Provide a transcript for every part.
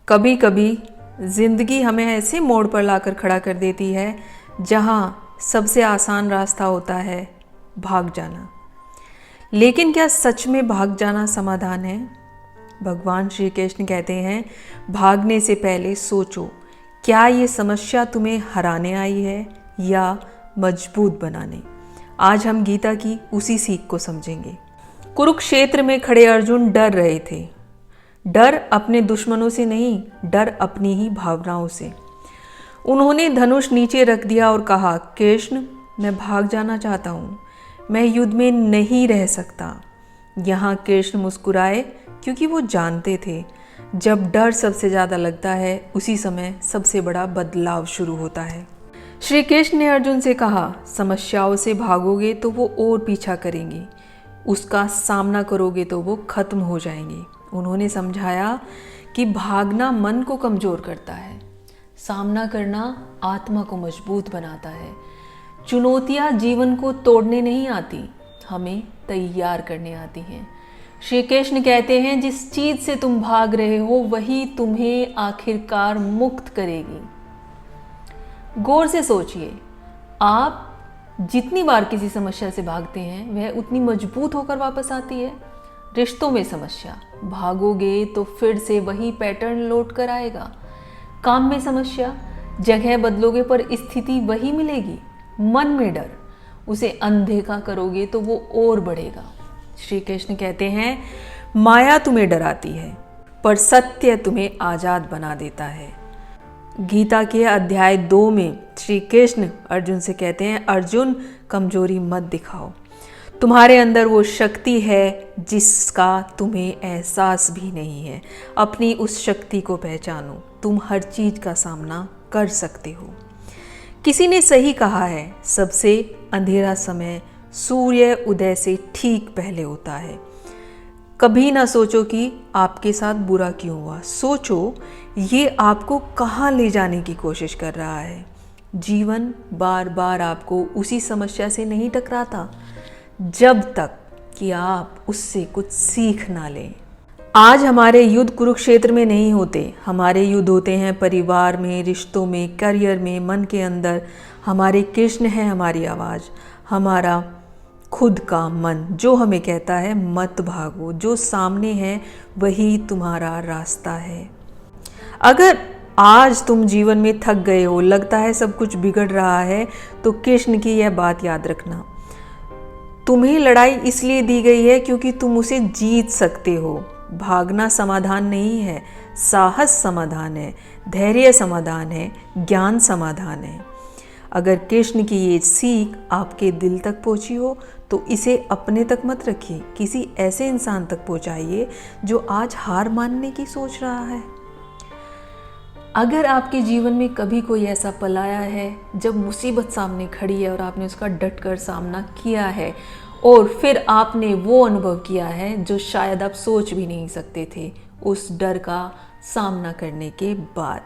कभी कभी ज़िंदगी हमें ऐसे मोड़ पर लाकर खड़ा कर देती है जहाँ सबसे आसान रास्ता होता है भाग जाना। लेकिन क्या सच में भाग जाना समाधान है? भगवान श्री कृष्ण कहते हैं, भागने से पहले सोचो, क्या ये समस्या तुम्हें हराने आई है या मजबूत बनाने। आज हम गीता की उसी सीख को समझेंगे। कुरुक्षेत्र में खड़े अर्जुन डर रहे थे। डर अपने दुश्मनों से नहीं, डर अपनी ही भावनाओं से। उन्होंने धनुष नीचे रख दिया और कहा, कृष्ण मैं भाग जाना चाहता हूँ, मैं युद्ध में नहीं रह सकता। यहाँ कृष्ण मुस्कुराए क्योंकि वो जानते थे जब डर सबसे ज़्यादा लगता है उसी समय सबसे बड़ा बदलाव शुरू होता है। श्री कृष्ण ने अर्जुन से कहा, समस्याओं से भागोगे तो वो और पीछा करेंगी, उसका सामना करोगे तो वो खत्म हो जाएंगी। उन्होंने समझाया कि भागना मन को कमज़ोर करता है, सामना करना आत्मा को मजबूत बनाता है। चुनौतियाँ जीवन को तोड़ने नहीं आती, हमें तैयार करने आती हैं। श्री कृष्ण कहते हैं, जिस चीज़ से तुम भाग रहे हो वही तुम्हें आखिरकार मुक्त करेगी। गौर से सोचिए, आप जितनी बार किसी समस्या से भागते हैं वह उतनी मजबूत होकर वापस आती है। रिश्तों में समस्या, भागोगे तो फिर से वही पैटर्न लौट कर आएगा। काम में समस्या, जगह बदलोगे पर स्थिति वही मिलेगी। मन में डर, उसे अनदेखा करोगे तो वो और बढ़ेगा। श्री कृष्ण कहते हैं, माया तुम्हें डराती है पर सत्य तुम्हें आज़ाद बना देता है। गीता के अध्याय 2 में श्री कृष्ण अर्जुन से कहते हैं, अर्जुन कमजोरी मत दिखाओ, तुम्हारे अंदर वो शक्ति है जिसका तुम्हें एहसास भी नहीं है। अपनी उस शक्ति को पहचानो, तुम हर चीज़ का सामना कर सकते हो। किसी ने सही कहा है, सबसे अंधेरा समय सूर्य उदय से ठीक पहले होता है। कभी ना सोचो कि आपके साथ बुरा क्यों हुआ, सोचो ये आपको कहाँ ले जाने की कोशिश कर रहा है। जीवन बार बार आपको उसी समस्या से नहीं टकराता जब तक कि आप उससे कुछ सीख ना लें। आज हमारे युद्ध कुरुक्षेत्र में नहीं होते, हमारे युद्ध होते हैं परिवार में, रिश्तों में, करियर में, मन के अंदर। हमारे कृष्ण है हमारी आवाज़, हमारा खुद का मन जो हमें कहता है मत भागो, जो सामने है वही तुम्हारा रास्ता है। अगर आज तुम जीवन में थक गए हो, लगता है सब कुछ बिगड़ रहा है, तो कृष्ण की यह बात याद रखना, तुम्हें लड़ाई इसलिए दी गई है क्योंकि तुम उसे जीत सकते हो। भागना समाधान नहीं है, साहस समाधान है, धैर्य समाधान है, ज्ञान समाधान है। अगर कृष्ण की ये सीख आपके दिल तक पहुंची हो तो इसे अपने तक मत रखिए, किसी ऐसे इंसान तक पहुंचाइए जो आज हार मानने की सोच रहा है। अगर आपके जीवन में कभी कोई ऐसा पल आया है जब मुसीबत सामने खड़ी है और आपने उसका डट कर सामना किया है और फिर आपने वो अनुभव किया है जो शायद आप सोच भी नहीं सकते थे उस डर का सामना करने के बाद,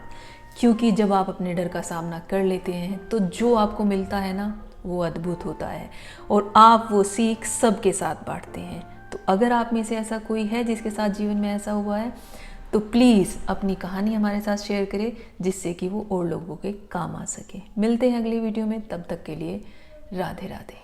क्योंकि जब आप अपने डर का सामना कर लेते हैं तो जो आपको मिलता है ना वो अद्भुत होता है और आप वो सीख सबके साथ बांटते हैं। तो अगर आप में से ऐसा कोई है जिसके साथ जीवन में ऐसा हुआ है तो प्लीज़ अपनी कहानी हमारे साथ शेयर करें जिससे कि वो और लोगों के काम आ सके। मिलते हैं अगली वीडियो में, तब तक के लिए राधे राधे।